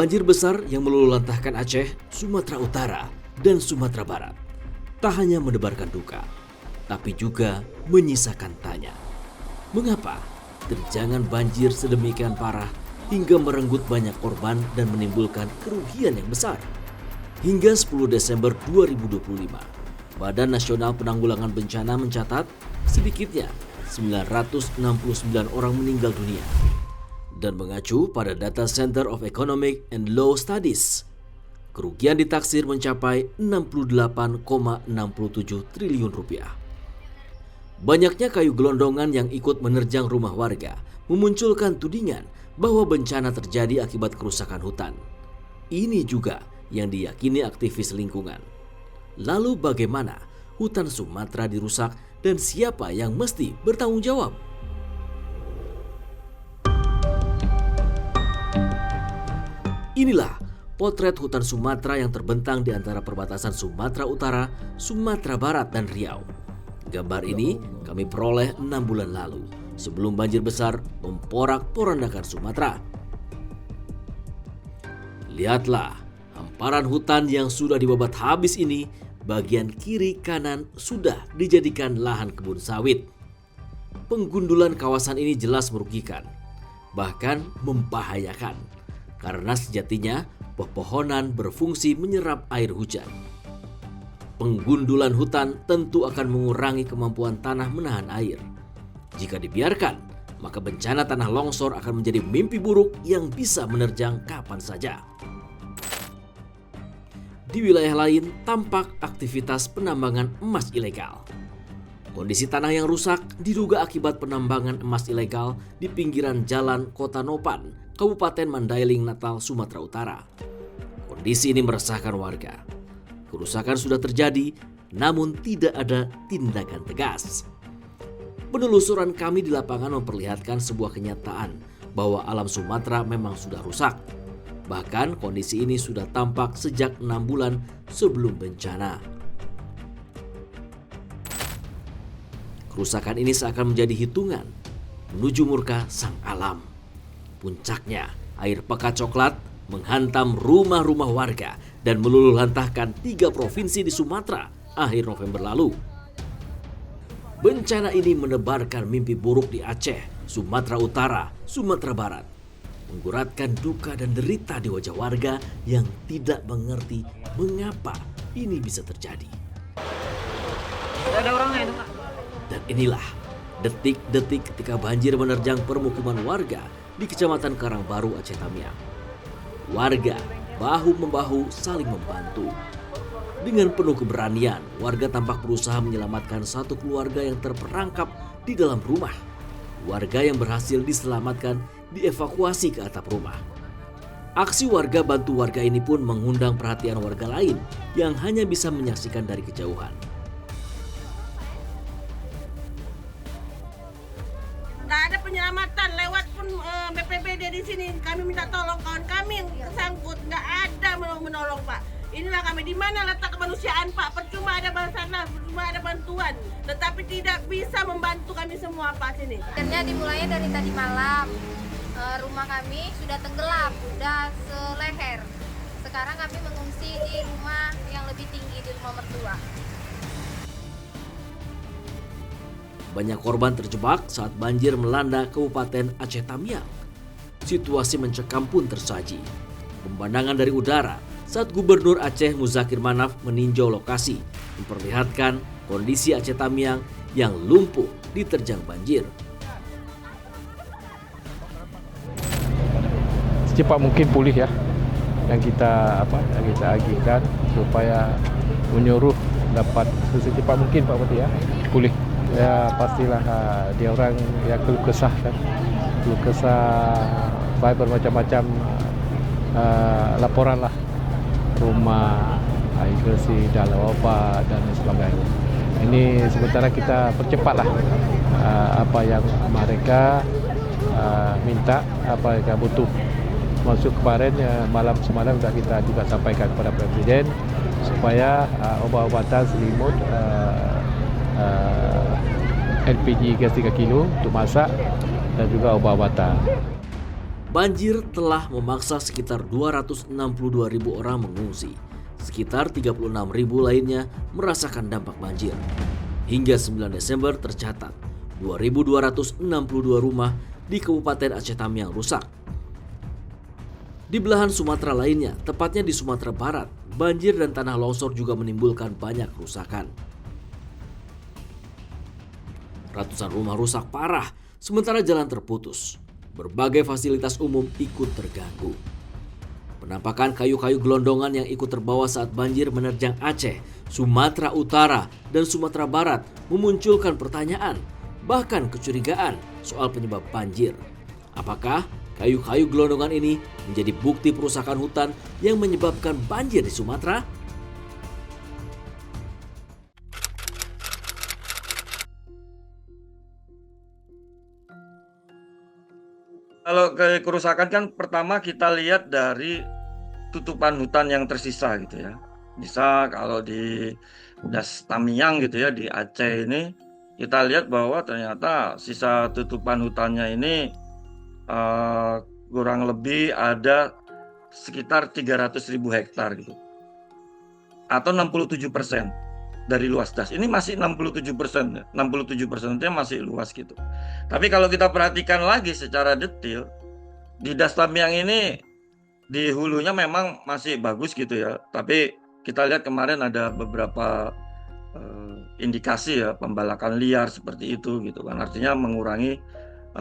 Banjir besar yang meluluhlantahkan Aceh, Sumatera Utara, dan Sumatera Barat tak hanya menebarkan duka, tapi juga menyisakan tanya. Mengapa terjangan banjir sedemikian parah hingga merenggut banyak korban dan menimbulkan kerugian yang besar? Hingga 10 Desember 2025, Badan Nasional Penanggulangan Bencana mencatat sedikitnya 969 orang meninggal dunia. Dan mengacu pada data Center of Economic and Law Studies, kerugian ditaksir mencapai 68,67 triliun rupiah. Banyaknya kayu gelondongan yang ikut menerjang rumah warga memunculkan tudingan bahwa bencana terjadi akibat kerusakan hutan. Ini juga yang diyakini aktivis lingkungan. Lalu bagaimana hutan Sumatera dirusak dan siapa yang mesti bertanggung jawab? Inilah potret hutan Sumatera yang terbentang di antara perbatasan Sumatera Utara, Sumatera Barat, dan Riau. Gambar ini kami peroleh 6 bulan lalu, sebelum banjir besar memporak-porandakan Sumatera. Lihatlah, hamparan hutan yang sudah dibabat habis ini, bagian kiri kanan sudah dijadikan lahan kebun sawit. Penggundulan kawasan ini jelas merugikan, bahkan membahayakan. Karena sejatinya pepohonan berfungsi menyerap air hujan. Penggundulan hutan tentu akan mengurangi kemampuan tanah menahan air. Jika dibiarkan, maka bencana tanah longsor akan menjadi mimpi buruk yang bisa menerjang kapan saja. Di wilayah lain tampak aktivitas penambangan emas ilegal. Kondisi tanah yang rusak diduga akibat penambangan emas ilegal di pinggiran jalan Kota Nopan, Kabupaten Mandailing, Natal, Sumatera Utara. Kondisi ini meresahkan warga. Kerusakan sudah terjadi, namun tidak ada tindakan tegas. Penelusuran kami di lapangan memperlihatkan sebuah kenyataan bahwa alam Sumatera memang sudah rusak. Bahkan kondisi ini sudah tampak sejak 6 bulan sebelum bencana. Kerusakan ini seakan menjadi hitungan menuju murka sang alam. Puncaknya, air pekat coklat menghantam rumah-rumah warga dan meluluhlantahkan 3 provinsi di Sumatera akhir November lalu. Bencana ini menebarkan mimpi buruk di Aceh, Sumatera Utara, Sumatera Barat, mengguratkan duka dan derita di wajah warga yang tidak mengerti mengapa ini bisa terjadi. Ada orangnya itu, Kak. Dan inilah detik-detik ketika banjir menerjang permukiman warga di Kecamatan Karangbaru, Aceh Tamiang. Warga bahu-membahu saling membantu. Dengan penuh keberanian, warga tampak berusaha menyelamatkan satu keluarga yang terperangkap di dalam rumah. Warga yang berhasil diselamatkan dievakuasi ke atap rumah. Aksi warga bantu warga ini pun mengundang perhatian warga lain yang hanya bisa menyaksikan dari kejauhan. Nggak ada penyelamatan lewat pun BPBD di sini. Kami minta tolong kawan kami yang tersangkut, nggak ada menolong Pak. Inilah kami, di mana letak kemanusiaan Pak? Percuma ada basarnas, percuma ada bantuan, tetapi tidak bisa membantu kami semua Pak sini. Akhirnya dimulainya dari tadi malam. Rumah kami sudah tenggelam, sudah seleher. Sekarang kami mengungsi di rumah yang lebih tinggi, di rumah mertua. Banyak korban terjebak saat banjir melanda Kabupaten Aceh Tamiang. Situasi mencekam pun tersaji. Pemandangan dari udara saat Gubernur Aceh Muzakir Manaf meninjau lokasi memperlihatkan kondisi Aceh Tamiang yang lumpuh diterjang banjir. Secepat mungkin pulih ya, yang kita agihkan supaya menyuruh dapat secepat mungkin Pak Bupati ya pulih. Ya pastilah dia orang ya keluh kesah kan, keluh kesah baik bermacam-macam laporan lah, rumah, air bersih, dalam wabah dan sebagainya. Ini sementara kita percepatlah apa yang mereka minta, apa yang mereka butuh. Masuk kemarin malam semalam sudah kita juga sampaikan kepada Presiden supaya obat-obatan selimut, LPG gas 3 kilo untuk masak dan juga obat-obatan. Banjir telah memaksa sekitar 262.000 orang mengungsi. Sekitar 36.000 lainnya merasakan dampak banjir. Hingga 9 Desember tercatat 2.262 rumah di Kabupaten Aceh Tamiang rusak. Di belahan Sumatera lainnya, tepatnya di Sumatera Barat, banjir dan tanah longsor juga menimbulkan banyak kerusakan. Ratusan rumah rusak parah, sementara jalan terputus. Berbagai fasilitas umum ikut terganggu. Penampakan kayu-kayu gelondongan yang ikut terbawa saat banjir menerjang Aceh, Sumatera Utara, dan Sumatera Barat memunculkan pertanyaan, bahkan kecurigaan soal penyebab banjir. Apakah kayu-kayu gelondongan ini menjadi bukti perusakan hutan yang menyebabkan banjir di Sumatera? Kalau kerusakan kan pertama kita lihat dari tutupan hutan yang tersisa gitu ya. Bisa kalau di Das Tamiang gitu ya, di Aceh ini kita lihat bahwa ternyata sisa tutupan hutannya ini kurang lebih ada sekitar 300.000 hektar gitu. Atau 67% dari luas das. Ini masih 67%, 67% itu masih luas gitu. Tapi kalau kita perhatikan lagi secara detail, di Das Tamiang ini di hulunya memang masih bagus gitu ya. Tapi kita lihat kemarin ada beberapa indikasi ya pembalakan liar seperti itu gitu kan. Artinya mengurangi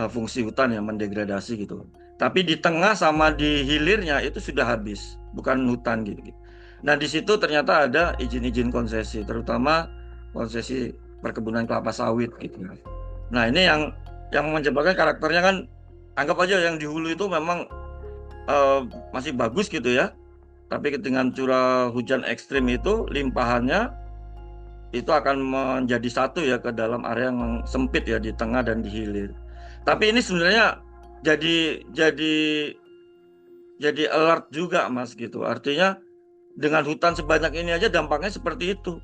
fungsi hutan yang mendegradasi gitu. Tapi di tengah sama di hilirnya itu sudah habis, bukan hutan gitu. Nah di situ ternyata ada izin-izin konsesi, terutama konsesi perkebunan kelapa sawit gitu. Nah ini yang menyebabkan karakternya kan, anggap aja yang di hulu itu memang masih bagus gitu ya, tapi dengan curah hujan ekstrim itu limpahannya itu akan menjadi satu ya ke dalam area yang sempit ya di tengah dan di hilir. Tapi ini sebenarnya jadi alert juga Mas gitu. Artinya dengan hutan sebanyak ini aja dampaknya seperti itu.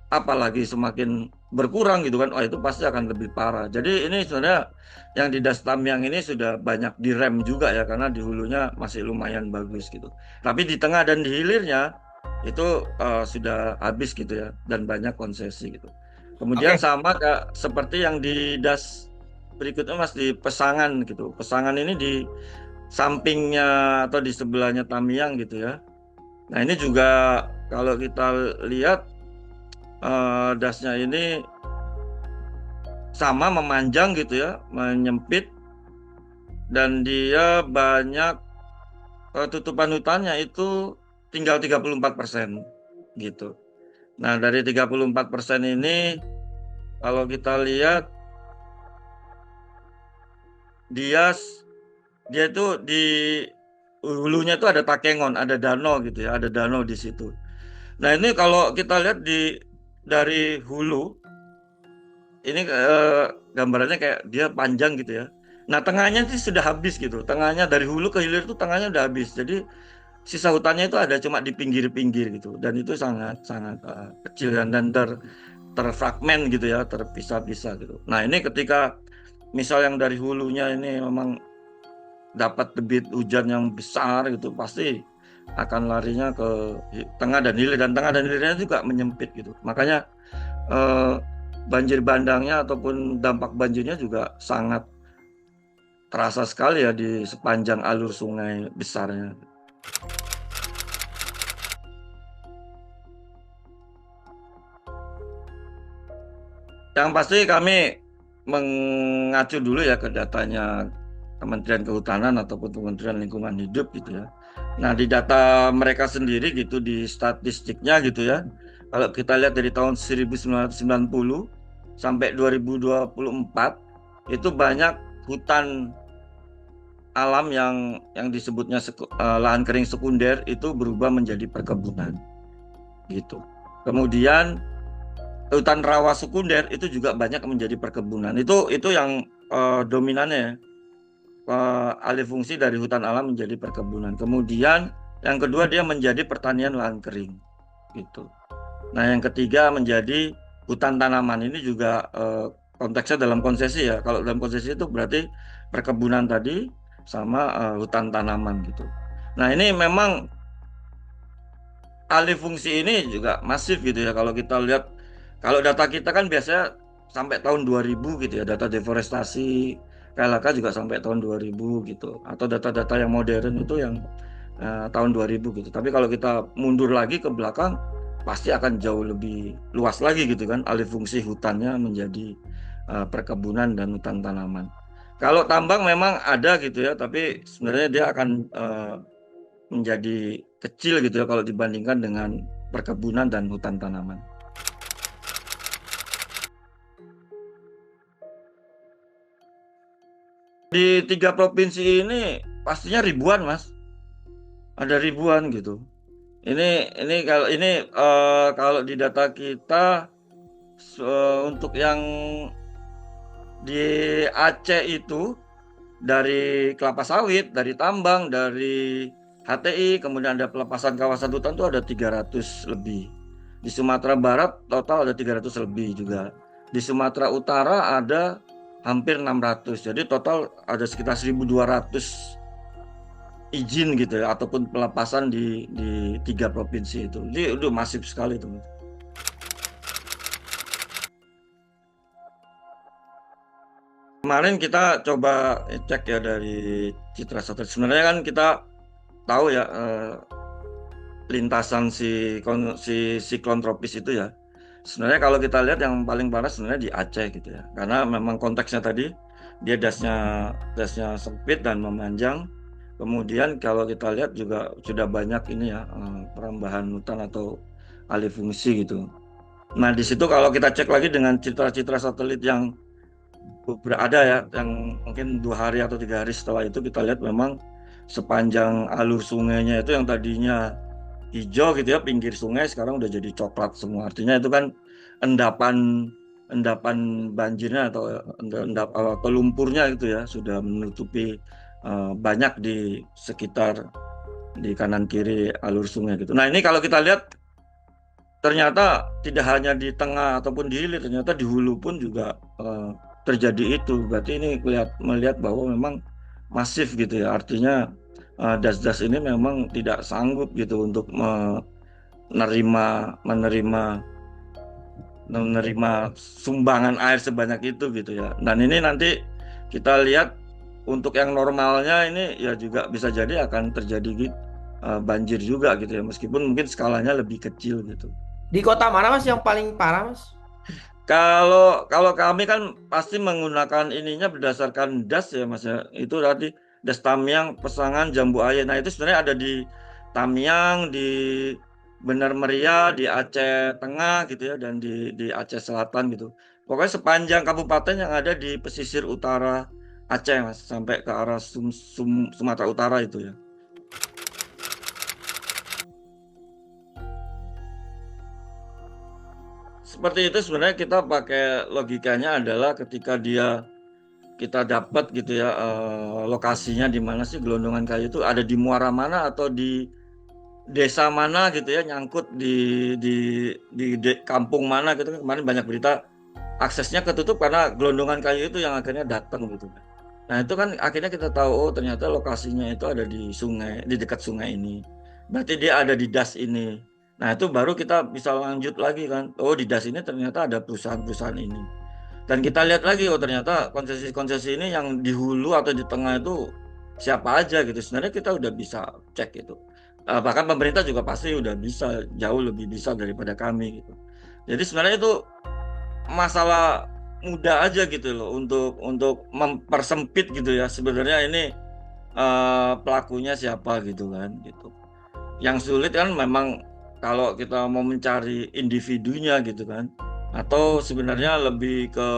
Apalagi semakin berkurang gitu kan, itu pasti akan lebih parah. Jadi ini sebenarnya yang di Das Tamiang ini sudah banyak direm juga ya, karena di hulunya masih lumayan bagus gitu. Tapi di tengah dan di hilirnya itu sudah habis gitu ya, dan banyak konsesi gitu. Kemudian sama seperti yang di Das berikutnya Mas, di Pesangan gitu. Pesangan ini di sampingnya atau di sebelahnya Tamiang gitu ya. Nah ini juga kalau kita lihat dasnya ini sama memanjang gitu ya, menyempit, dan dia banyak tutupan hutannya itu tinggal 34% gitu. Nah dari 34% ini kalau kita lihat dia itu di hulunya itu ada takengon, ada danau gitu ya, ada danau di situ. Nah ini kalau kita lihat dari hulu, ini gambarannya kayak dia panjang gitu ya. Nah tengahnya sih sudah habis gitu, tengahnya dari hulu ke hilir itu tengahnya udah habis. Jadi sisa hutannya itu ada cuma di pinggir-pinggir gitu, dan itu sangat kecil dan terfragmen gitu ya, terpisah-pisah gitu. Nah ini ketika misal yang dari hulunya ini memang dapat debit hujan yang besar gitu, pasti akan larinya ke tengah dan hilir, dan tengah dan hilirnya juga menyempit gitu. Makanya banjir bandangnya ataupun dampak banjirnya juga sangat terasa sekali ya di sepanjang alur sungai besarnya. Yang pasti kami mengacu dulu ya ke datanya Kementerian Kehutanan ataupun Kementerian Lingkungan Hidup gitu ya. Nah di data mereka sendiri gitu, di statistiknya gitu ya, kalau kita lihat dari tahun 1990 sampai 2024 itu banyak hutan alam yang disebutnya lahan kering sekunder itu berubah menjadi perkebunan gitu. Kemudian hutan rawa sekunder itu juga banyak menjadi perkebunan. Itu yang dominannya ya. Alih fungsi dari hutan alam menjadi perkebunan. Kemudian yang kedua dia menjadi pertanian lahan kering gitu. Nah yang ketiga menjadi hutan tanaman. Ini juga konteksnya dalam konsesi ya. Kalau dalam konsesi itu berarti perkebunan tadi. sama hutan tanaman gitu. Nah ini memang alih fungsi ini juga masif gitu ya. Kalau kita lihat, kalau data kita kan biasanya sampai tahun 2000 gitu ya, data deforestasi KLHK juga sampai tahun 2000 gitu, atau data-data yang modern itu yang tahun 2000 gitu. Tapi kalau kita mundur lagi ke belakang, pasti akan jauh lebih luas lagi gitu kan, alih fungsi hutannya menjadi perkebunan dan hutan tanaman. Kalau tambang memang ada gitu ya, tapi sebenarnya dia akan menjadi kecil gitu ya kalau dibandingkan dengan perkebunan dan hutan tanaman. Di 3 provinsi ini pastinya ribuan, Mas. Ada ribuan gitu. Kalau di data kita untuk yang di Aceh itu dari kelapa sawit, dari tambang, dari HTI, kemudian ada pelepasan kawasan hutan itu ada 300 lebih. Di Sumatera Barat total ada 300 lebih juga. Di Sumatera Utara ada hampir 600. Jadi total ada sekitar 1.200 izin gitu ya, ataupun pelepasan di 3 provinsi itu. Jadi udah masif sekali itu. Kemarin kita coba cek ya dari citra satelit. Sebenarnya kan kita tahu ya lintasan si siklon tropis itu ya. Sebenarnya kalau kita lihat yang paling parah sebenarnya di Aceh gitu ya. Karena memang konteksnya tadi dia dasnya sempit dan memanjang. Kemudian kalau kita lihat juga sudah banyak ini ya perambahan hutan atau alih fungsi gitu. Nah di situ kalau kita cek lagi dengan citra-citra satelit yang berada ya, yang mungkin 2 hari atau 3 hari setelah itu kita lihat memang sepanjang alur sungainya itu yang tadinya hijau gitu ya, pinggir sungai sekarang udah jadi coklat semua. Artinya itu kan endapan banjirnya atau lumpurnya gitu ya sudah menutupi banyak di sekitar di kanan kiri alur sungai gitu. Nah ini kalau kita lihat ternyata tidak hanya di tengah ataupun di hilir, ternyata di hulu pun juga terjadi itu. Berarti ini melihat bahwa memang masif gitu ya. Artinya das-das ini memang tidak sanggup gitu untuk menerima sumbangan air sebanyak itu gitu ya. Dan ini nanti kita lihat untuk yang normalnya ini ya juga bisa jadi akan terjadi banjir juga gitu ya, meskipun mungkin skalanya lebih kecil gitu. Di kota mana Mas yang paling parah Mas? Kalau kami kan pasti menggunakan ininya berdasarkan das ya Mas ya. Itu tadi das Tamiang, Pesangan, Jambu Aye. Nah itu sebenarnya ada di Tamiang, di Bener Meriah, di Aceh Tengah gitu ya, dan di Aceh Selatan gitu. Pokoknya sepanjang kabupaten yang ada di pesisir utara Aceh Mas, sampai ke arah Sumatera Utara itu ya. Seperti itu sebenarnya kita pakai logikanya adalah ketika kita dapat gitu ya lokasinya di mana sih gelondongan kayu itu, ada di muara mana atau di desa mana gitu ya, nyangkut di kampung mana gitu kan. Kemarin banyak berita aksesnya ketutup karena gelondongan kayu itu yang akhirnya datang gitu. Nah itu kan akhirnya kita tahu oh ternyata lokasinya itu ada di sungai, di dekat sungai ini. Berarti dia ada di das ini. Nah itu baru kita bisa lanjut lagi kan. Oh di das ini ternyata ada perusahaan-perusahaan ini. Dan kita lihat lagi oh ternyata konsesi-konsesi ini yang di hulu atau di tengah itu siapa aja gitu. Sebenarnya kita udah bisa cek itu. Bahkan pemerintah juga pasti udah bisa, jauh lebih bisa daripada kami gitu. Jadi sebenarnya itu masalah mudah aja gitu loh untuk mempersempit gitu ya. Sebenarnya ini pelakunya siapa gitu kan gitu. Yang sulit kan memang kalau kita mau mencari individunya gitu kan, atau sebenarnya lebih ke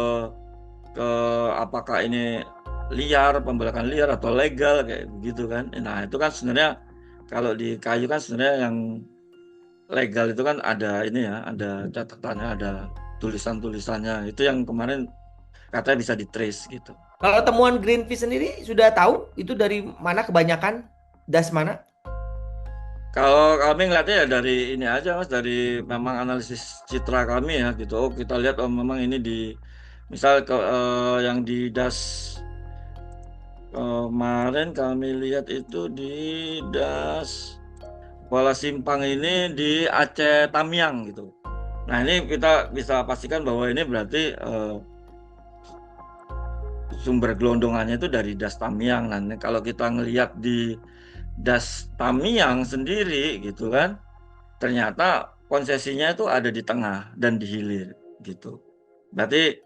apakah ini liar, pembelakan liar atau legal kayak gitu kan. Nah itu kan sebenarnya kalau di kayu kan sebenarnya yang legal itu kan ada ini ya, ada catatannya, ada tulisannya. Itu yang kemarin katanya bisa di-trace gitu. Kalau temuan Greenpeace sendiri sudah tahu itu dari mana kebanyakan das mana? Kalau kami ngeliatnya ya dari ini aja Mas, dari memang analisis citra kami ya gitu. Oh kita lihat oh memang ini di misal yang di das Kemarin kami lihat itu di Das Kuala Simpang ini di Aceh Tamiang gitu. Nah ini kita bisa pastikan bahwa ini berarti sumber gelondongannya itu dari Das Tamiang. Nah ini kalau kita ngelihat di Das Tamiang sendiri gitu kan, ternyata konsesinya itu ada di tengah dan di hilir gitu. Berarti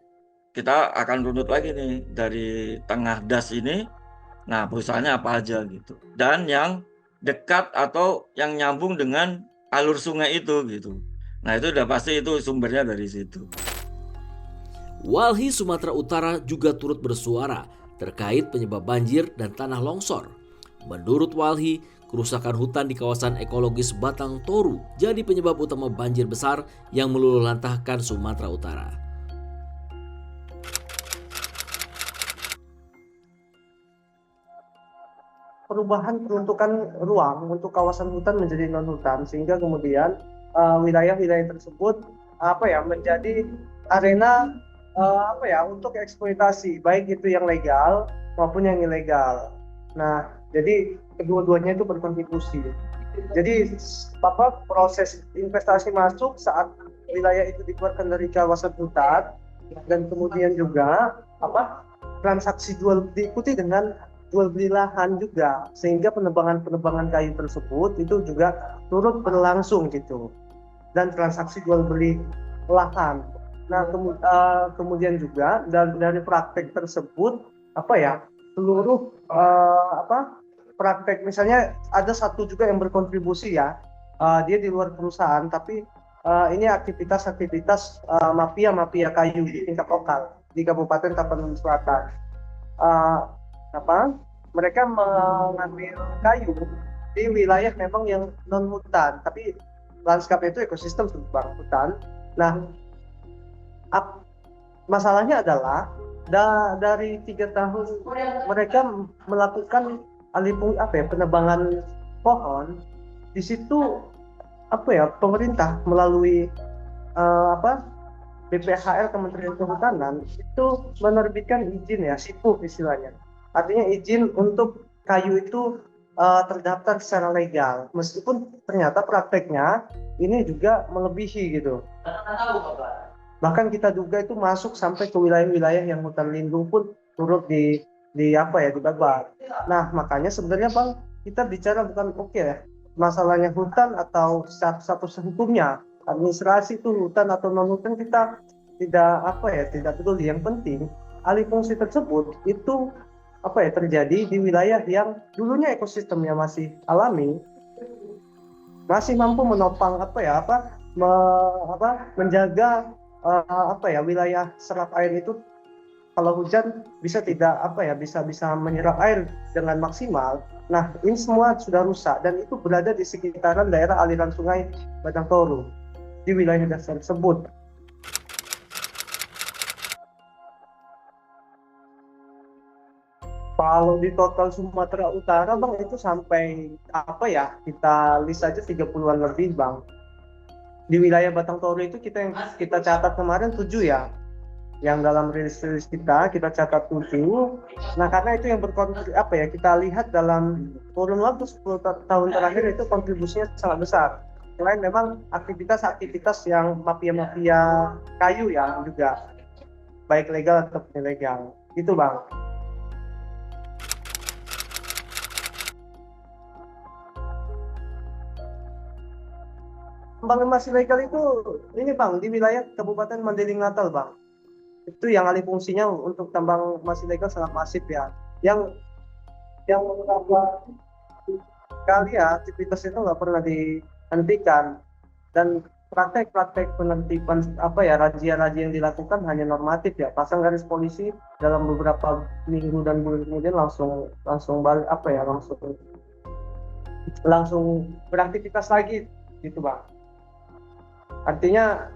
kita akan runut lagi nih dari tengah Das ini. Nah, perusahaannya apa aja gitu. Dan yang dekat atau yang nyambung dengan alur sungai itu gitu. Nah, itu udah pasti itu sumbernya dari situ. Walhi Sumatera Utara juga turut bersuara terkait penyebab banjir dan tanah longsor. Menurut Walhi, kerusakan hutan di kawasan ekologis Batang Toru jadi penyebab utama banjir besar yang meluluhlantahkan Sumatera Utara. Perubahan peruntukan ruang untuk kawasan hutan menjadi non hutan, sehingga kemudian wilayah-wilayah tersebut menjadi arena untuk eksploitasi, baik itu yang legal maupun yang ilegal. Nah, jadi kedua-duanya itu berkontribusi. Jadi proses investasi masuk saat wilayah itu dikeluarkan dari kawasan hutan, dan kemudian juga transaksi diikuti dengan jual beli lahan juga, sehingga penebangan kayu tersebut itu juga turut berlangsung gitu, dan transaksi jual beli lahan. Nah kemudian juga dari praktek tersebut seluruh praktek, misalnya ada satu juga yang berkontribusi ya, dia di luar perusahaan tapi ini aktivitas mafia kayu di tingkat lokal di Kabupaten Tapanuli Selatan. Mereka mengambil kayu di wilayah memang yang non hutan, tapi lanskap itu ekosistem sebuah hutan. Nah, masalahnya adalah dari 3 tahun mereka melakukan penebangan pohon. Di situ pemerintah melalui BPHL, Kementerian Kehutanan, itu menerbitkan izin ya, SIPU istilahnya. Artinya izin untuk kayu itu terdaftar secara legal, meskipun ternyata prakteknya ini juga melebihi gitu. Bahkan kita duga itu masuk sampai ke wilayah-wilayah yang hutan lindung pun turut dibabat. Nah, makanya sebenarnya Bang, kita bicara bukan masalahnya hutan atau status hukumnya, administrasi itu hutan atau non hutan, kita tidak peduli. Yang penting alih fungsi tersebut itu terjadi di wilayah yang dulunya ekosistemnya masih alami, masih mampu menopang menjaga wilayah serap air itu. Kalau hujan bisa bisa menyerap air dengan maksimal. Nah, ini semua sudah rusak dan itu berada di sekitaran daerah aliran sungai Batang Toru di wilayah dasar tersebut. Kalau di total Sumatera Utara Bang, itu sampai kita list aja 30-an lebih Bang. Di wilayah Batang Toru itu kita catat kemarin 7 ya. Yang dalam rilis kita catat 7. Nah, karena itu yang kita lihat dalam kurun waktu 10 tahun terakhir itu kontribusinya sangat besar. Selain memang aktivitas yang mafia kayu ya juga, baik legal atau ilegal. Itu Bang. Pembangunan masih legal itu ini Bang, di wilayah Kabupaten Mandailing Natal Bang. Itu yang alih fungsinya untuk tambang masih legal sangat masif ya. Yang beberapa kali ya aktivitas itu nggak pernah dihentikan, dan praktek penertiban razia-razia yang dilakukan hanya normatif ya, pasang garis polisi dalam beberapa minggu dan bulan kemudian langsung balik langsung beraktivitas lagi gitu Bang. Artinya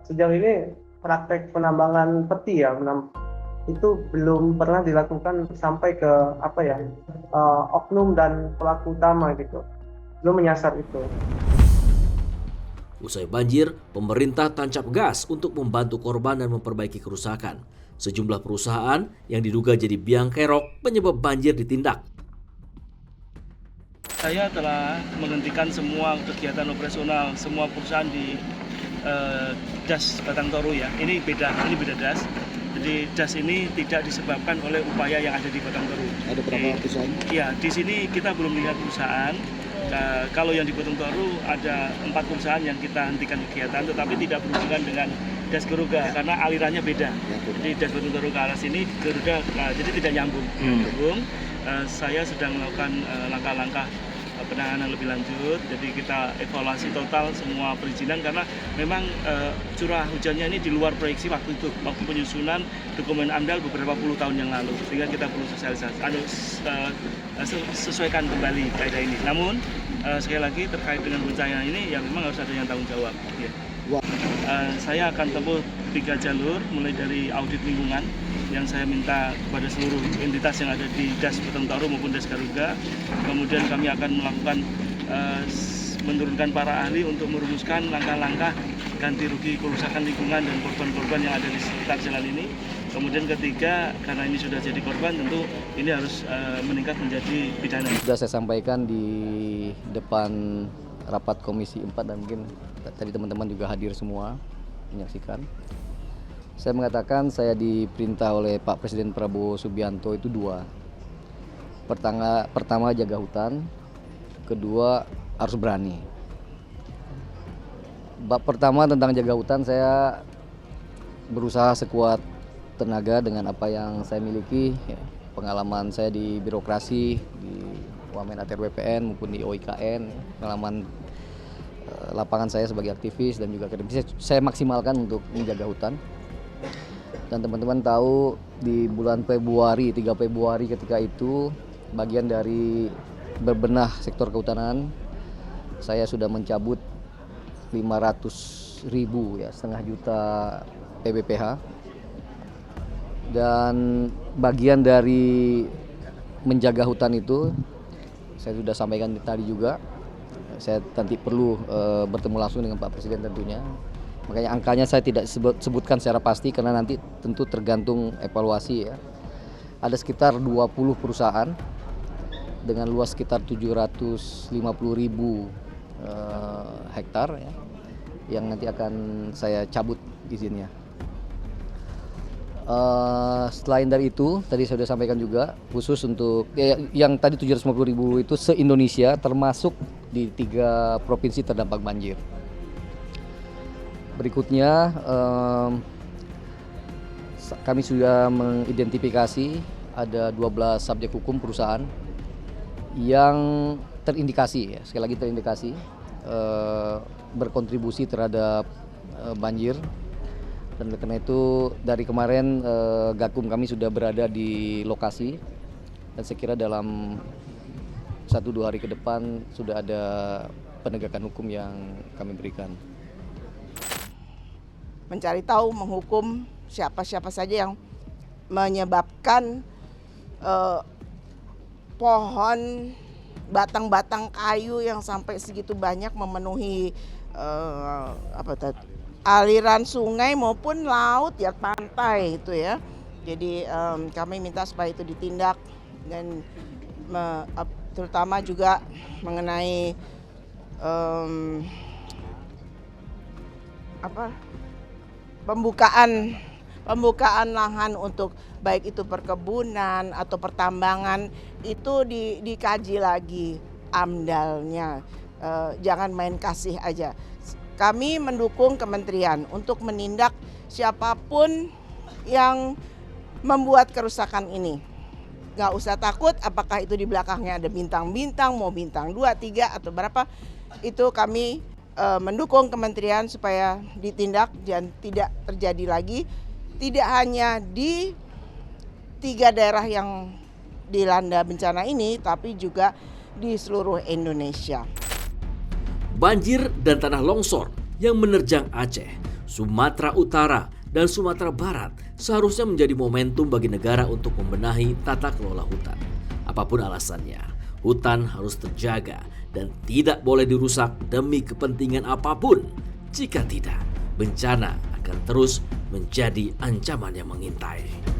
sejauh ini praktek penambangan peti ya itu belum pernah dilakukan sampai ke oknum dan pelaku utama gitu, belum menyasar itu. Usai banjir, pemerintah tancap gas untuk membantu korban dan memperbaiki kerusakan. Sejumlah perusahaan yang diduga jadi biang kerok penyebab banjir ditindak. Saya telah menghentikan semua kegiatan operasional semua perusahaan di Das Batang Toru ya. Ini beda das. Jadi das ini tidak disebabkan oleh upaya yang ada di Batang Toru. Ada berapa perusahaan? Iya, di sini kita belum lihat perusahaan. Kalau yang di Batang Toru ada 4 perusahaan yang kita hentikan kegiatan, tetapi tidak berhubungan dengan Das Garuga karena alirannya beda. Jadi Das Batang Toru ke arah sini, Garuda jadi tidak nyambung. Saya sedang melakukan langkah-langkah penanganan lebih lanjut, jadi kita evaluasi total semua perizinan karena memang curah hujannya ini di luar proyeksi waktu penyusunan dokumen AMDAL beberapa puluh tahun yang lalu, sehingga kita perlu sesuaikan kembali kaidah ini. Namun sekali lagi terkait dengan bencana ini ya memang harus ada yang tanggung jawab. Ya. Saya akan tempuh 3 jalur, mulai dari audit lingkungan yang saya minta kepada seluruh entitas yang ada di Das Batang Toru maupun Das Garuga. Kemudian kami akan melakukan menurunkan para ahli untuk merumuskan langkah-langkah ganti rugi kerusakan lingkungan dan korban-korban yang ada di sekitar jalan ini. Kemudian ketiga, karena ini sudah jadi korban, tentu ini harus meningkat menjadi pidana. Sudah saya sampaikan di depan rapat Komisi 4 dan mungkin tadi teman-teman juga hadir semua menyaksikan. Saya mengatakan saya diperintah oleh Pak Presiden Prabowo Subianto itu 2. Pertama jaga hutan, kedua harus berani. Bab pertama tentang jaga hutan, saya berusaha sekuat tenaga dengan apa yang saya miliki, ya, pengalaman saya di birokrasi, di Wamen ATR BPN maupun di OIKN, pengalaman lapangan saya sebagai aktivis dan juga akademis, saya maksimalkan untuk menjaga hutan. Dan teman-teman tahu di bulan Februari, 3 Februari ketika itu bagian dari berbenah sektor kehutanan, saya sudah mencabut 500.000 ya, setengah juta PBPH. Dan bagian dari menjaga hutan itu saya sudah sampaikan tadi juga, saya nanti perlu bertemu langsung dengan Pak Presiden tentunya. Makanya angkanya saya tidak sebutkan secara pasti karena nanti tentu tergantung evaluasi ya. Ada sekitar 20 perusahaan dengan luas sekitar 750.000 hektar ya, yang nanti akan saya cabut izinnya. Selain dari itu, tadi saya sudah sampaikan juga khusus untuk yang tadi 750.000 itu se-Indonesia, termasuk di 3 provinsi terdampak banjir. Berikutnya kami sudah mengidentifikasi ada 12 subjek hukum perusahaan yang terindikasi, ya, sekali lagi terindikasi berkontribusi terhadap banjir. Dan karena itu dari kemarin Gakum kami sudah berada di lokasi dan saya kira dalam 1-2 hari ke depan sudah ada penegakan hukum yang kami berikan. Mencari tahu, menghukum siapa-siapa saja yang menyebabkan pohon, batang-batang kayu yang sampai segitu banyak memenuhi aliran sungai maupun laut ya, pantai itu ya. Jadi kami minta supaya itu ditindak dan terutama juga mengenai pembukaan lahan untuk baik itu perkebunan atau pertambangan itu dikaji lagi AMDAL-nya, jangan main kasih aja. Kami mendukung kementerian untuk menindak siapapun yang membuat kerusakan ini. Nggak usah takut apakah itu di belakangnya ada bintang-bintang, mau bintang 2, 3 atau berapa, itu kami mendukung kementerian supaya ditindak dan tidak terjadi lagi, tidak hanya di 3 daerah yang dilanda bencana ini, tapi juga di seluruh Indonesia. Banjir dan tanah longsor yang menerjang Aceh, Sumatera Utara, dan Sumatera Barat seharusnya menjadi momentum bagi negara untuk membenahi tata kelola hutan. Apapun alasannya, hutan harus terjaga dan tidak boleh dirusak demi kepentingan apapun. Jika tidak, bencana akan terus menjadi ancaman yang mengintai.